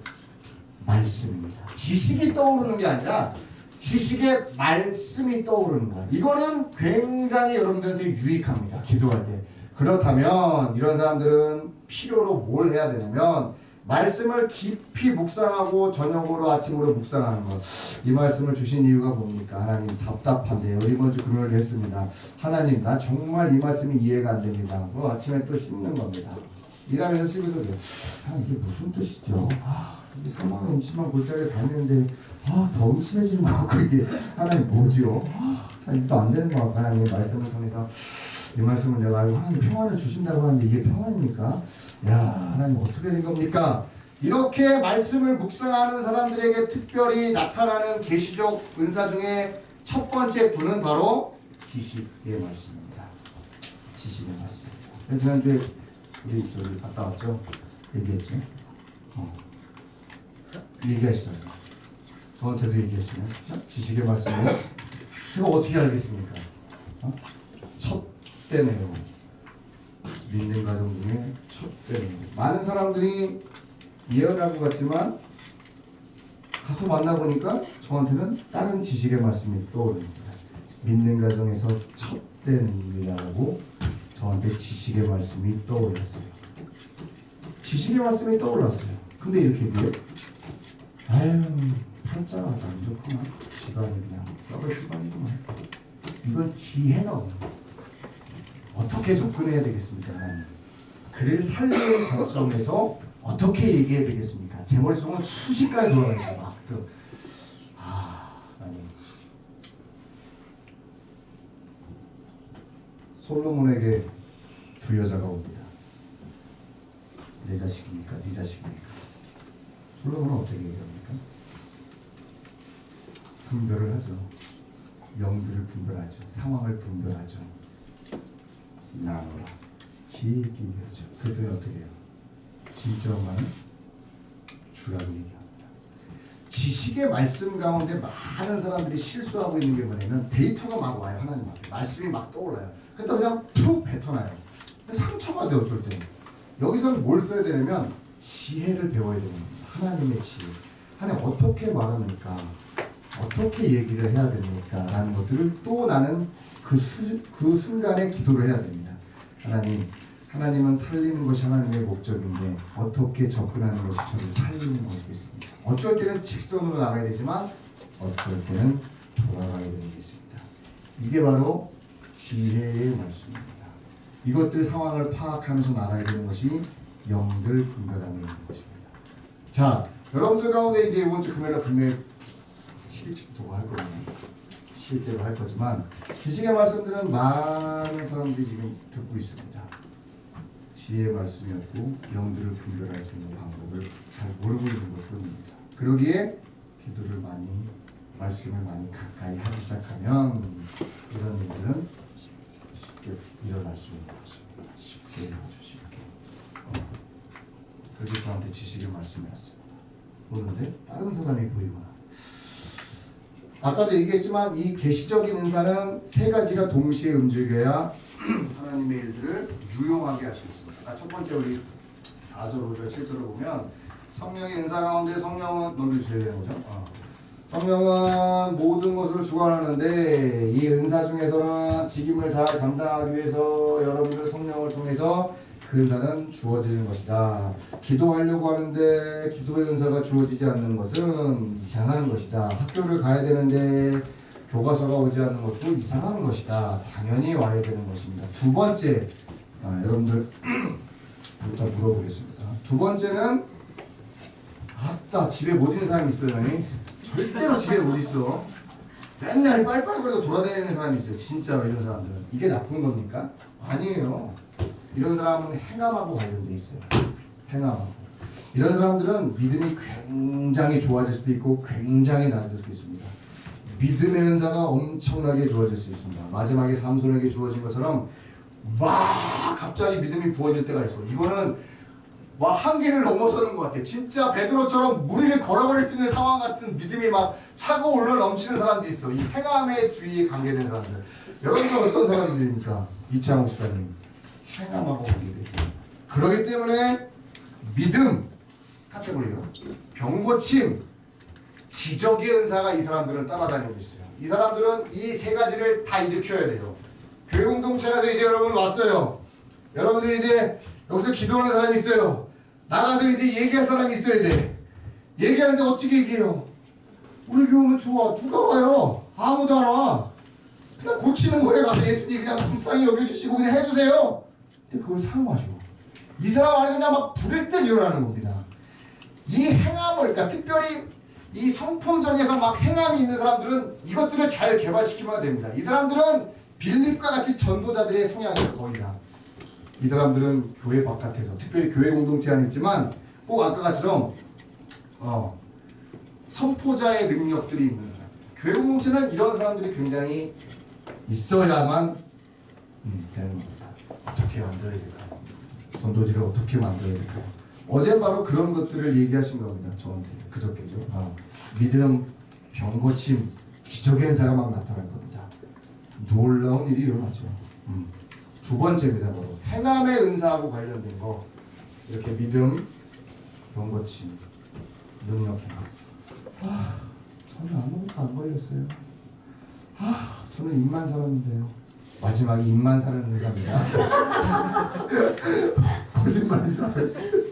말씀입니다. 지식이 떠오르는 게 아니라 지식의 말씀이 떠오르는 거야. 이거는 굉장히 여러분들한테 유익합니다. 기도할 때. 그렇다면 이런 사람들은 필요로 뭘 해야 되냐면 말씀을 깊이 묵상하고 저녁으로 아침으로 묵상하는 것. 이 말씀을 주신 이유가 뭡니까? 하나님 답답한데요. 이번 주 금요일에 했습니다. 하나님 나 정말 이 말씀이 이해가 안 됩니다. 아침에 또 씹는 겁니다. 일하면서 씹으면서 이게 무슨 뜻이죠? 이게 3만 원 음식만 골짜기에 다녔는데 더 음침해지는 것 같고 이게 하나님 뭐죠? 참 입도 안 되는 것 같고 하나님 말씀을 통해서 이 말씀을 내가 알고 하나님 평안을 주신다고 하는데 이게 평안입니까? 야 하나님 어떻게 된 겁니까? 이렇게 말씀을 묵상하는 사람들에게 특별히 나타나는 계시적 은사 중에 첫 번째 분은 바로 지식의 말씀입니다. 지식의 말씀입니다. 지난주에 우리 저기 갔다 왔죠? 얘기했죠? 얘기했어요. 저한테도 얘기했어요. 그렇죠? 지식의 말씀을 제가 어떻게 알겠습니까? 첫 때네요. 믿는 가정 중에 첫 때네요. 많은 사람들이 예언할 것 같지만 가서 만나보니까 저한테는 다른 지식의 말씀이 떠오릅니다. 믿는 가정에서 첫 때는이라고 저한테 지식의 말씀이 떠올랐어요. 지식의 말씀이 떠올랐어요. 근데 이렇게 얘기해요. 아유 팔자가 안 좋구만. 집안이 그냥 썩을 집안이구만. 이건 지혜가 없는 거예요. 어떻게 접근해야 되겠습니까? 하나님? 그를 살리는 관점에서 어떻게 얘기해야 되겠습니까? 제 머릿속은 수십가지 돌아다니죠. 막 하나님 솔로몬에게 두 여자가 옵니다. 내 자식입니까? 네 자식입니까? 솔로몬은 어떻게 얘기합니까? 분별을 하죠. 영들을 분별하죠. 상황을 분별하죠. 나눠라. 지혜기하죠. 그랬더니 어떻게 해요? 진짜 엄마는 주라고 얘기합니다. 지식의 말씀 가운데 많은 사람들이 실수하고 있는 게 뭐냐면 데이터가 막 와요. 하나님 앞에. 말씀이 막 떠올라요. 그러다 그냥 툭 뱉어놔요. 상처가 돼 어쩔 때. 여기서는 뭘 써야 되냐면 지혜를 배워야 됩니다. 하나님의 지혜. 하나님 어떻게 말합니까? 어떻게 얘기를 해야 됩니까? 라는 것들을 또 나는 그 순간에 기도를 해야 됩니다. 하나님은 살리는 것이 하나님의 목적인데 어떻게 접근하는 것이 저를 살리는 것이겠습니까? 어쩔 때는 직선으로 나가야 되지만 어쩔 때는 돌아가야 되는 게 있습니다. 이게 바로 지혜의 말씀입니다. 이것들 상황을 파악하면서 나가야 되는 것이 영들 분별함에 있는 것입니다. 자, 여러분들 가운데 이제 이번 주 금요일에 분명히 저거 할 거거든요. 실제로 할 거지만 지식의 말씀들은 많은 사람들이 지금 듣고 있습니다. 지혜의 말씀이었고 영들을 분별할 수 있는 방법을 잘 모르고 있는 것뿐입니다. 그러기에 기도를 많이 말씀을 많이 가까이 하기 시작하면 이런 일들은 쉽게 일어날 수 있는 것입니다. 쉽게 아주 쉽게. 그래서 저한테 지식의 말씀이었습니다. 보는데 다른 사람이 보이거나 아까도 얘기했지만 이 계시적인 은사는 세 가지가 동시에 움직여야 하나님의 일들을 유용하게 할 수 있습니다. 첫 번째 우리 4절, 5절, 7절을 보면 성령의 은사 가운데 성령은 넘겨주셔야 되는 거죠. 성령은 모든 것을 주관하는데 이 은사 중에서는 직임을 잘 감당하기 위해서 여러분들 성령을 통해서 그 은사는 주어지는 것이다. 기도하려고 하는데 기도의 은사가 주어지지 않는 것은 이상한 것이다. 학교를 가야 되는데 교과서가 오지 않는 것도 이상한 것이다. 당연히 와야 되는 것입니다. 두 번째, 여러분들 일단 물어보겠습니다. 두 번째는 아따 집에 못 있는 사람이 있어요. 절대로 집에 못 있어. 맨날 빨빨거리고 돌아다니는 사람이 있어요. 진짜로 이런 사람들은. 이게 나쁜 겁니까? 아니에요. 이런 사람은 행함하고 관련돼 있어요. 행함하고. 이런 사람들은 믿음이 굉장히 좋아질 수도 있고 굉장히 낮을 수 있습니다. 믿음의 은사가 엄청나게 좋아질 수 있습니다. 마지막에 삼손에게 주어진 것처럼 막 갑자기 믿음이 부어질 때가 있어. 이거는 막 한계를 넘어서는 것 같아. 진짜 베드로처럼 무리를 걸어버릴 수 있는 상황 같은 믿음이 막 차고 올라 넘치는 사람도 있어. 이 행함의 주의에 관계된 사람들. 여러분은 어떤 사람들입니까? 이창호 집사님. 행함하고 관계돼 있어요. 그렇기 때문에 믿음 카테고리요. 병고침, 기적의 은사가 이 사람들은 따라다니고 있어요. 이 사람들은 이 세 가지를 다 일으켜야 돼요. 교회 공동체에서 이제 여러분 왔어요. 여러분들이 이제 여기서 기도하는 사람이 있어요. 나가서 이제 얘기할 사람이 있어야 돼. 얘기하는데 어떻게 얘기해요? 우리 교회 오면 좋아. 누가 와요? 아무도 안 와. 그냥 고치는 거예요. 가서 예수님 그냥 불쌍히 여겨주시고 그냥 해주세요. 근데 그걸 사용하죠. 이 사람 안에서 그냥 막 불일 듯 일어나는 겁니다. 이 행함을, 그러니까 특별히 이 성품적에서 막 행함이 있는 사람들은 이것들을 잘 개발시키면 됩니다. 이 사람들은 빌립과 같이 전도자들의 성향이 거의 다. 이 사람들은 교회 바깥에서, 특별히 교회 공동체 안에 있지만 꼭 아까 같처럼 선포자의 능력들이 있는 사람. 교회 공동체는 이런 사람들이 굉장히 있어야만 되는 겁니다. 어떻게 만들어야 될까요? 전도지를 어떻게 만들어야 될까요? 어제 바로 그런 것들을 얘기하신 겁니다. 저한테 그저께죠. 믿음, 병고침, 기적의 은사가 막 나타날 겁니다. 놀라운 일이 일어나죠. 두 번째입니다. 바로 행함의 은사하고 관련된 거. 이렇게 믿음, 병고침, 능력 행함. 저는 아무것도 안 걸렸어요. 저는 입만 살았는데요. 마지막에 입만 사는 은사입니다. 거짓말인 줄 알았어요.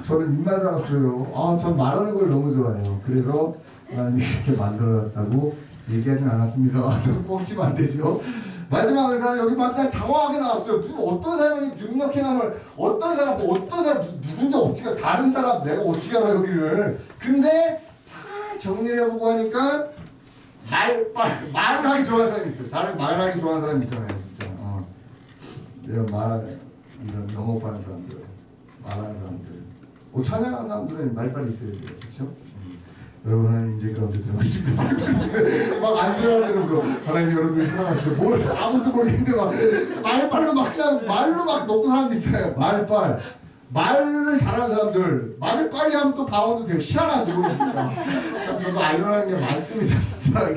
저는 입만 살았어요. 전 말하는 걸 너무 좋아해요. 그래서 하나님이 이렇게 만들어놨다고 얘기하진 않았습니다. 저는 뻥치면 안 되죠. 마지막 은사는 여기 막상 장황하게 나왔어요. 무슨 어떤 사람이 능력 행함을 어떤 사람 누군지 어떻게 다른 사람 내가 어떻게 알아 여기를. 근데 잘 정리를 해보고 하니까 말을 하기 좋아하는 사람이 있어요. 잘 말하기 좋아하는 사람 있잖아요, 진짜. 내가 이런 영업하는 사람들, 말하는 사람들, 찬양하는 사람들은 말빨이 있어야 돼요, 그렇죠? 여러분은 이제 가운데 들어가 있습니다. 막 안 들어가는데도 그거 하나님 여러분을 사랑하시고 뭘 아무도 모르겠는데 막 말빨로 막 그냥 말로 막 놓고 사는 데 있잖아요. 말을 잘하는 사람들 말을 빨리 하면 또 방언도 되게 희한하게 모르니까 참 저도 아이러니한 게 많습니다. 진짜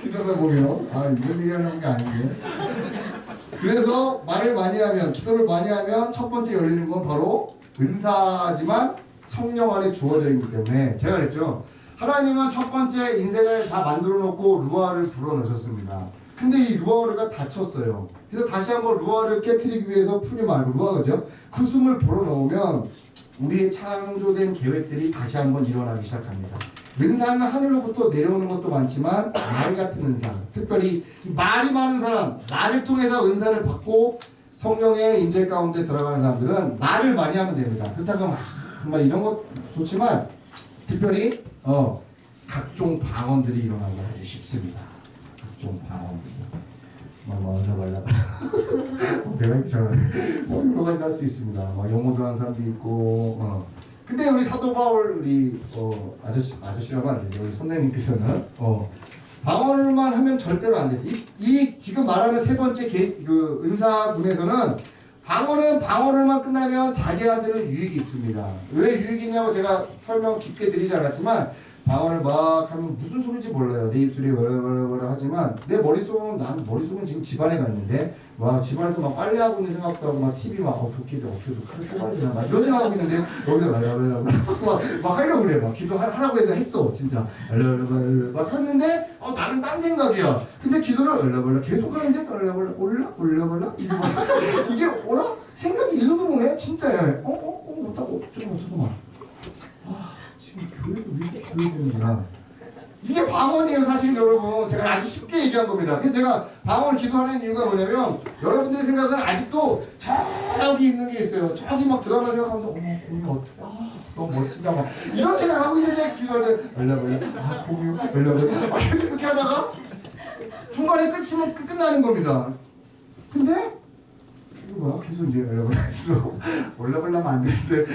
기도하다 보면 이런 얘기하는 게 아닌데 그래서 말을 많이 하면 기도를 많이 하면 첫 번째 열리는 건 바로 은사지만 성령 안에 주어져 있기 때문에 제가 그랬죠. 하나님은 첫 번째 인생을 다 만들어 놓고 루아를 불어넣으셨습니다. 근데 이 루아가 다쳤어요. 그래서 다시 한번 루아를 깨트리기 위해서 풀이 말고 루아가죠. 그 숨을 불어넣으면 우리의 창조된 계획들이 다시 한번 일어나기 시작합니다. 은사는 하늘로부터 내려오는 것도 많지만 말 같은 은사, 특별히 말이 많은 사람, 말을 통해서 은사를 받고 성령의 임재 가운데 들어가는 사람들은 말을 많이 하면 됩니다. 그렇다고 막 이런 것 좋지만 특별히 각종 방언들이 일어나기 아주 쉽습니다. 각종 방언들이 막 내가 이상하네. 여러 가지 할 수 있습니다. 막 영어도 하는 사람도 있고. 근데 우리 사도 바울 우리 아저씨라고 안 되죠. 우리 선생님께서는 방언만 하면 절대로 안 됐어요. 이 지금 말하는 세 번째 그 은사분에서는 방언을만 끝나면 자기한테는 유익이 있습니다. 왜 유익이 있냐고 제가 설명 깊게 드리지 않았지만 방언을 막 하면 무슨 소리인지 몰라요. 내 입술이 월월월 하지만 내 머릿속은 지금 집안에 가 있는데 막 집안에서 막 빨래하고 있는 생각도 하고 막 TV 막 어떻게 좀 칼을 뽑아야 되나 막 이런 생각하고 있는데 여기서 막 하려고 그래. 막 기도하라고 해서 했어. 진짜 막 했는데 나는 딴 생각이야. 근데 기도를 계속 하는데 올라 이게 생각이 일로 들어오네. 진짜야. 잠깐만. 지금 교회도 왜 이렇게 기도해야 되는구나. 이게 방언이에요. 사실 여러분 제가 아주 쉽게 얘기한 겁니다. 그래서 제가 방언을 기도하는 이유가 뭐냐면 여러분들의 생각은 아직도 저기 있는 게 있어요. 저기 막 드라마 생각하면서 공유 어떻게 너무 멋지다 막 이런 생각하고 있는데 기도할 때 공유 계속 이렇게 하다가 중간에 끝이면 끝나는 겁니다. 근데 계속 이제 올라가려면 안 되는데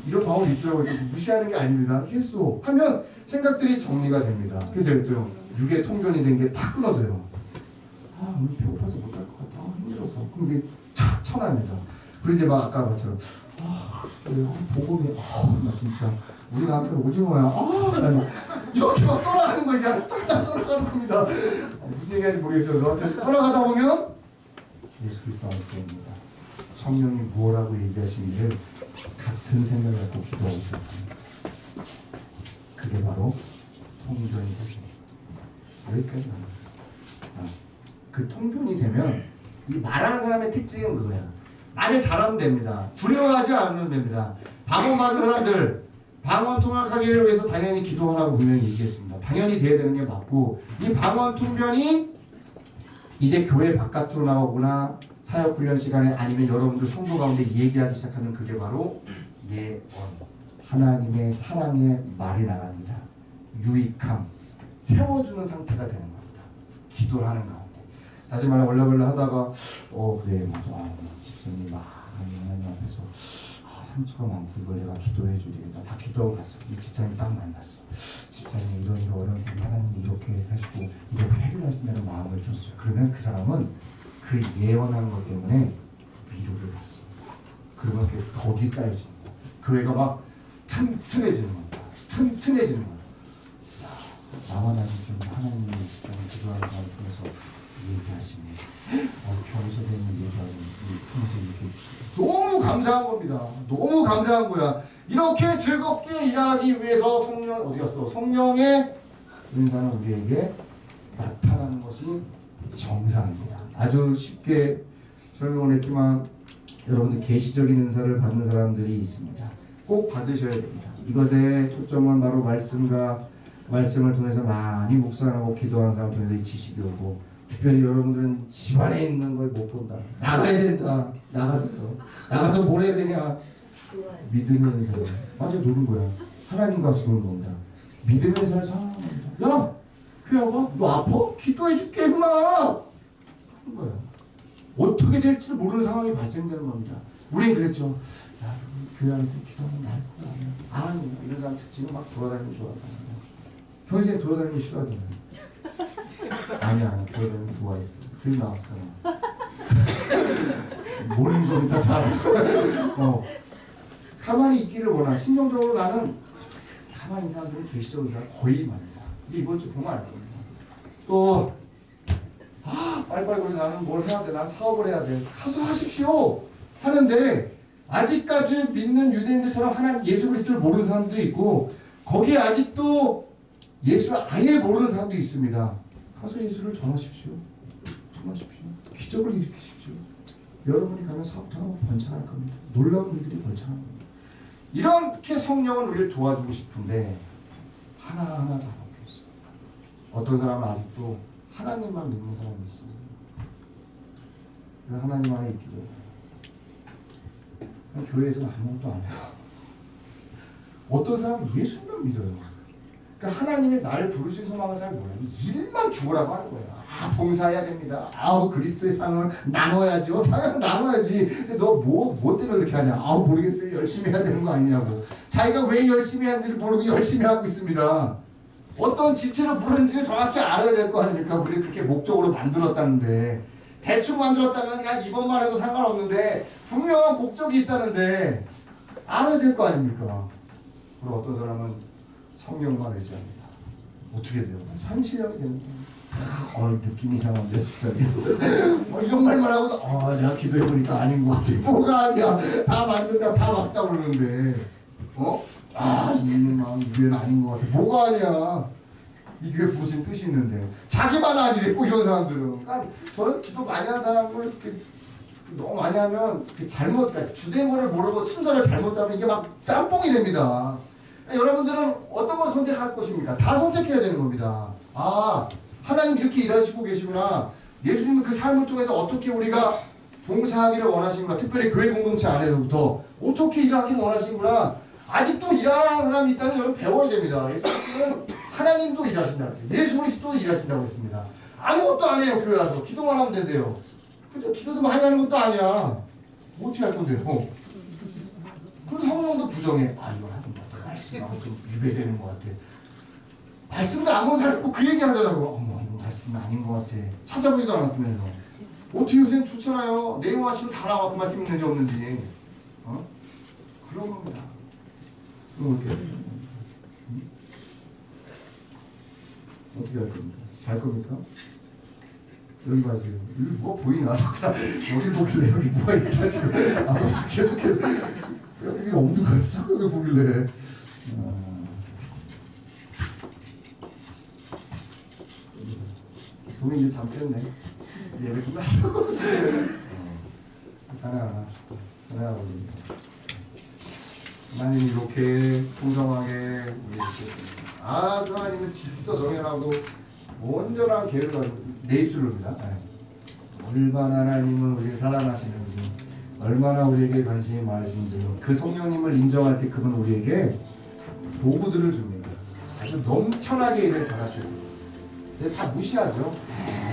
이런 방언이 있더라고요. 무시하는 게 아닙니다. 계속 하면 생각들이 정리가 됩니다. 그래서 좀 육의 통변이 된 게 다 끊어져요. 오늘 배고파서 못할 것 같아. 힘들어서. 그럼 이게 탁 쳐납니다. 그리고 이제 막 아까 말처럼 복음이 나 진짜 우리 남편 오징어야. 이렇게 막 떠나가는 거 이제 딱딱 떠나가는 겁니다. 무슨 얘기하는지 모르겠어요. 너한테 떠나가다 보면 예수 그리스도 안에서입니다. 성령이 뭐라고 얘기하시는지를 같은 생각을 갖고 기도하고 있습니다. 그게 바로 통변이 되십니다. 여기까지 나옵니다. 그 통변이 되면 이 말하는 사람의 특징은 그거야. 말을 잘하면 됩니다. 두려워하지 않으면 됩니다. 방언 받은 사람들 방언 통역하기를 위해서 당연히 기도하라고 분명히 얘기했습니다. 당연히 돼야 되는 게 맞고 이 방언 통변이 이제 교회 바깥으로 나오거나 사역훈련 시간에 아니면 여러분들 성도 가운데 얘기하기 시작하면 그게 바로 예언, 하나님의 사랑의 말이 나갑니다. 유익함, 세워주는 상태가 되는 겁니다. 기도를 하는 가운데. 다시 말해 올라올라 하다가 그래 맞아 집사님 하나님 앞에서 상처가 많고 이걸 내가 기도해 줘야 되겠다. 다 기도하고 갔어. 이 집사님 딱 만났어. 집사님 이런 어려운 일 하나님이 이렇게 하시고 이렇게 해결하신다는 마음을 줬어요. 그러면 그 사람은 그 예언하는 것 때문에 위로를 받습니다. 그러면 그 덕이 쌓여지는 거예요. 교회가 막 튼튼해지는 겁니다. 튼튼해지는 거예요. 나와 나는 좀 하나님의 집사님 기도하는 마음을 통해서 얘기하시네. 평소 되는 얘기하는 통해서 이렇게 해주시고 너무 감사한 겁니다. 너무 감사한 거야. 이렇게 즐겁게 일하기 위해서 성령 어디 갔어? 성령의 은사는 우리에게 나타나는 것이 정상입니다. 아주 쉽게 설명을 했지만 여러분들 계시적인 은사를 받는 사람들이 있습니다. 꼭 받으셔야 됩니다. 이것의 초점은 바로 말씀을 통해서 많이 묵상하고 기도하는 사람 통해서 이 지식이 오고 특별히 여러분들은 집안에 있는 걸 못 본다. 나가야 된다. 나가서 뭘 해야 되냐? 믿음의 은사를 맞아 노는 거야. 하나님과 같이 노는 겁니다. 믿음의 은사를 사랑합니다. 야! 회화가 너 아파? 기도해 줄게 임마! 하는 거야. 어떻게 될지 모르는 상황이 발생되는 겁니다. 우린 그랬죠. 야, 교회 안에서 기도하면 나을 거야. 아니, 이런 사람 특징은 막 돌아다니는 거 좋아하잖아. 평생 돌아다니는 거 싫어하잖아요. 아니야, 돌아다니는 거 좋아했어. 그림 나왔었잖아. 모르는 겁니다, 사람. 가만히 있기를 원하. 심정적으로 나는 가만히 있는 사람들은 계시적으로 사람 거의 많습니다. 근데 이번 주 보면 알 겁니다. 또 빨리빨리 나는 뭘 해야 돼? 난 사업을 해야 돼. 가서 하십시오. 하는데 아직까지 믿는 유대인들처럼 하나님 예수 그리스도를 모르는 사람들이 있고 거기에 아직도 예수를 아예 모르는 사람도 있습니다. 가서 예수를 전하십시오. 기적을 일으키십시오. 여러분이 가면 사업하면 번창할 겁니다. 놀라운 일들이 번창할 겁니다. 이렇게 성령은 우리를 도와주고 싶은데 하나하나 다 먹혔어요. 어떤 사람은 아직도 하나님만 믿는 사람이 있습니다. 하나님 안에 있기를 교회에서는 아무것도 안 해요. 어떤 사람은 예수만 믿어요. 그러니까 하나님이 나를 부르신 소망을 잘 몰라요. 일만 죽으라고 하는 거예요. 봉사해야 됩니다. 그리스도의 상을 나눠야죠. 당연히 나눠야지. 근데 너 뭐 때문에 그렇게 하냐? 모르겠어요. 열심히 해야 되는 거 아니냐고. 자기가 왜 열심히 하는지를 모르고 열심히 하고 있습니다. 어떤 지체를 부르는지를 정확히 알아야 될 거 아닙니까? 우리 그렇게 목적으로 만들었다는데, 대충 만들었다면 그냥 이번만 해도 상관없는데 분명한 목적이 있다는데 알아야 될 거 아닙니까? 그리고 어떤 사람은 성령만 의지합니다. 어떻게 돼요? 산신령이 되는 거예요. 느낌 이상한데 집사님. 이런 말만 하고도 내가 기도해보니까 아닌 것 같아. 뭐가 아니야? 다 만든다, 다 막다 그러는데 이 마음 이게는 아닌 것 같아. 뭐가 아니야? 이게 무슨 뜻이 있는데 자기만 아니래. 이런 사람들은. 그러니까 저는 기도 많이 하는 사람을 이렇게 너무 많이 하면 잘못, 그러니까 주된 거를 모르고 순서를 잘못 잡으면 이게 막 짬뽕이 됩니다. 여러분들은 어떤 걸 선택할 것입니까? 다 선택해야 되는 겁니다. 하나님 이렇게 일하시고 계시구나. 예수님은 그 삶을 통해서 어떻게 우리가 봉사하기를 원하시는구나. 특별히 교회 공동체 안에서부터 어떻게 일하기를 원하시는구나. 아직도 일하는 사람이 있다면 여러분 배워야 됩니다. 예수님은 하나님도 일하신다고 했어요. 예수 그리스도도 일하신다고 했습니다. 아무것도 안 해요. 교회 와서 기도만 하면 된대요. 근데 기도도 많이 하는 것도 아니야. 어떻게 할 건데요? 그래서 성령도 부정해. 이건 하는 것 같아. 말씀하고 좀 유배되는 것 같아. 말씀도 안 본 사람 꼭 그 얘기 하더라고. 이거 말씀 아닌 것 같아. 찾아보지도 않았으면서. 어떻게 요새는 좋잖아요. 내용 하시면 다 나와. 그 말씀 있는지 없는지. 그런 겁니다. 그럼 어떻게 할 겁니까? 잘 겁니까? 여기 봐세요. 여기 뭐가 보이나? 여기 보길래 여기 뭐가 있다 지금. 계속해. 여기 없는 거 자꾸 여기 보길래. 돈이 이제 잠 깼네. 예배 끝났어. 찬양하고 하나님 이렇게 풍성하게 우리 하나님은 질서 정연하고 온전한 계획을 가지고 내 입술로입니다. 얼마나 하나님은 우리를 사랑하시는지, 얼마나 우리에게 관심이 많으신지, 그 성령님을 인정할 때 그분은 우리에게 도구들을 줍니다. 아주 넘쳐나게 일을 잘하셔야 돼요. 근데 다 무시하죠.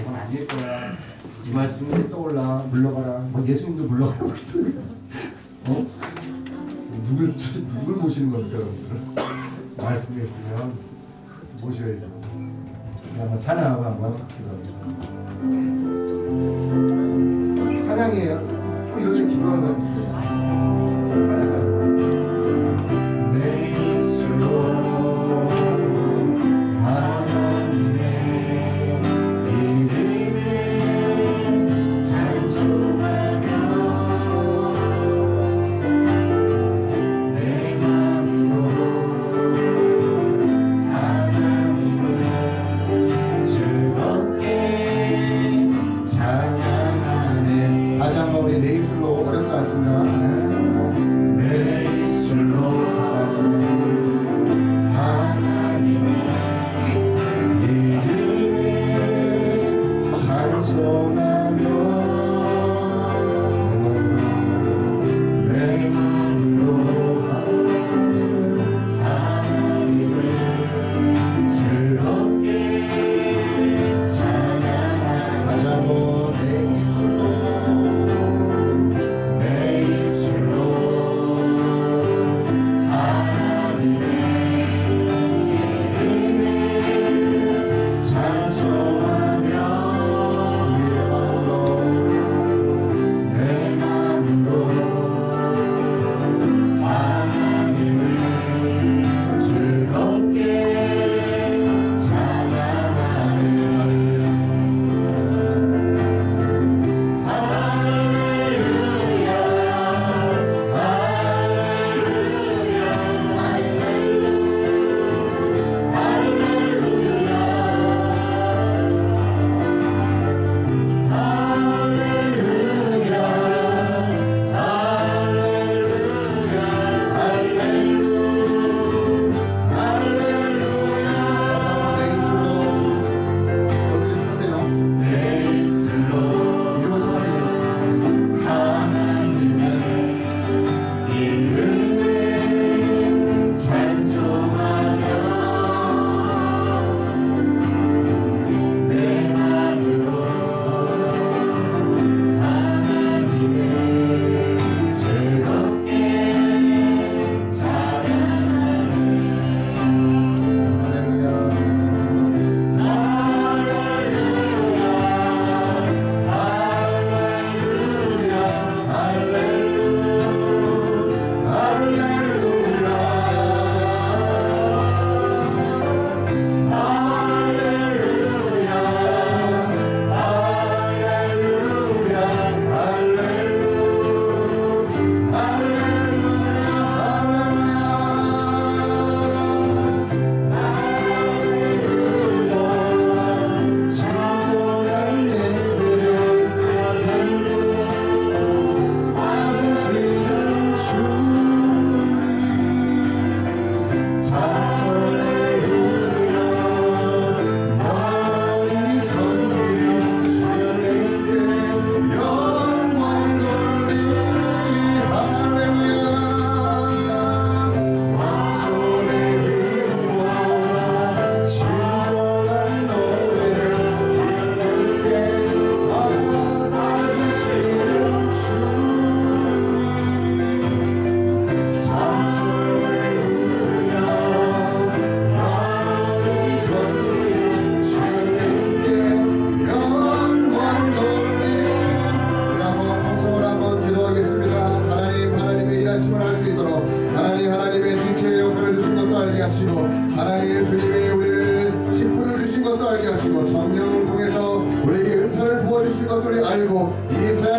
이건 아닐 거야. 이 말씀이 떠올라. 물러가라. 예수님도 물러가라고 그러더니 누굴 모시는 겁니까, 여러분들? 말씀이 있으면 모셔야죠. 한번 찬양하고 한번 기도하겠습니다. 찬양이에요. 이럴 때 기도하는 사람 있어요. 찬양하요. 내 입술로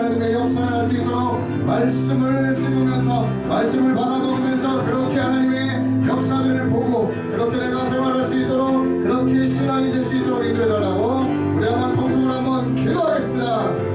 하나님의 역사를 할 수 있도록 말씀을 씹으면서 말씀을 받아먹으면서 그렇게 하나님의 역사들을 보고 그렇게 내가 생활할 수 있도록 그렇게 신앙이 될 수 있도록 인도해달라고 우리 한번 통성으로 한번 기도하겠습니다.